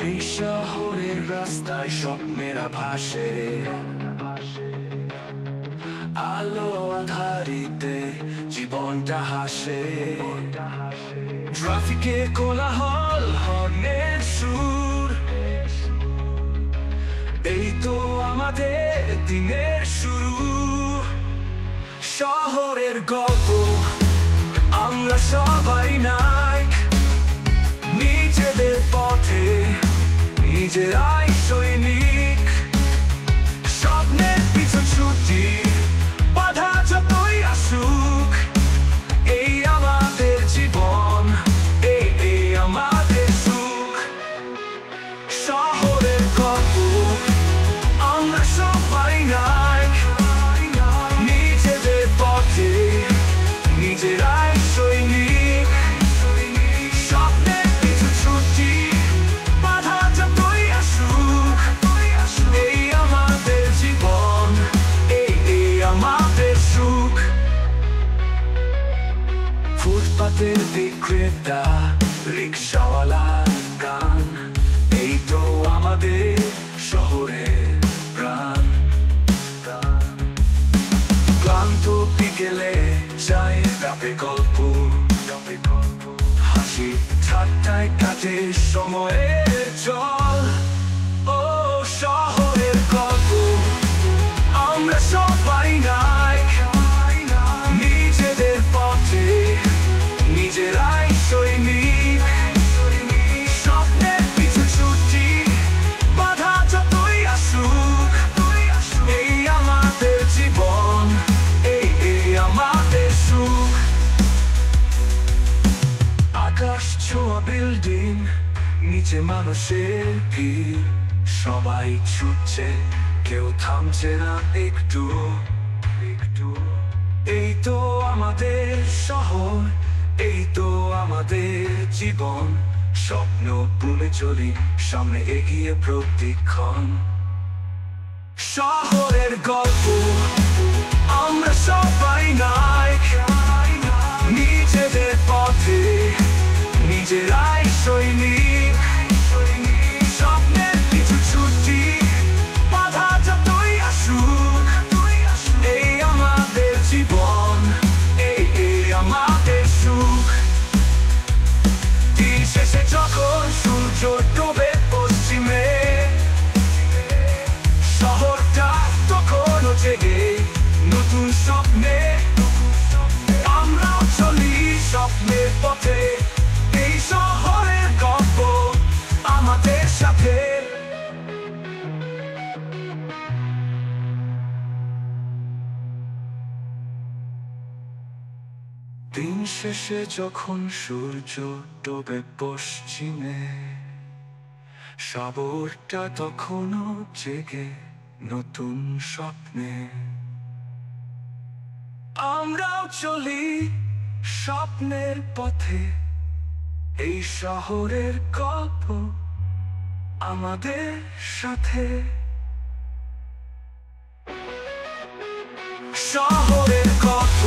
এই শহরের রাস্তায় স্বপ্নেরা ভাসে, আলো আধারিতে জীবনটা হাসে। ট্রাফিকে কোলাহল, হর্নের সুর, এই তো আমাদের দিনের শুরু। শহরের গল্প আমরা সবাই নায়ক, নিজেদের পথে নিজেরাই সৈনিক। স্বপ্নের পিছু ছুটি, বাধা যতই আসুক, এই আমাদের জীবন, এই আমাদের সুখ। শহরের গল্প আমরা সবাই নায়ক, নিজেদের পথে নিজেরাই সৈনিক। স্বপ্নের পিছু ছুটি, বাধা যতই আসুক, এই আমাদের জীবন, এই আমাদের সুখ। ফুটপাতের বিক্রেতা, রিক্সাওয়ালার গান, এই তো আমাদের শহরের প্রাণ। ক্লান্ত বিকেলে যায় রাতে গল্প, হাসি ঠাট্টায় কাটে সময়ের জল। ও শহরের গল্প আমরা সবাই নায়ক, নিজেদের পথে নিজেরাই সৈনিক। স্বপ্নের পিছু ছুটি, বাধা যতই আসুক, এই আমাদের জীবন, এই আমাদের সুখ। আকাশ ছোঁয়া বিল্ডিং, নিচে মানুষের ভিড়, সবাই ছুটছে, কেউ থামছে না একটু। এই তো আমাদের শহর, এই তো আমাদের জীবন। স্বপ্ন ভুলে চলি, সামনে এগিয়ে প্রতিক্ষণ। শহরের গল্প আমরা সবাই নায়ক, নিজেদের পথে নিজেরাই সৈনিক। স্বপ্নের পিছু ছুটি, বাধা যতই আসুক, এই আমাদের জীবন, এই আমাদের সুখ। দিন শেষে যখন সূর্য ডোবে পশ্চিমে, শহরটা তখনও জেগে নতুন স্বপ্নে। আমরাও চলি স্বপ্নের পথে, এই শহরের গল্প আমাদের সাথে। দিন শেষে যখন সূর্য ডোবে পশ্চিমে, শহরটা তখনও জেগে নতুন স্বপ্নে। আমরাও চলি স্বপ্নের পথে, এই শহরের গল্প আমাদের সাথে। শহরের গল্প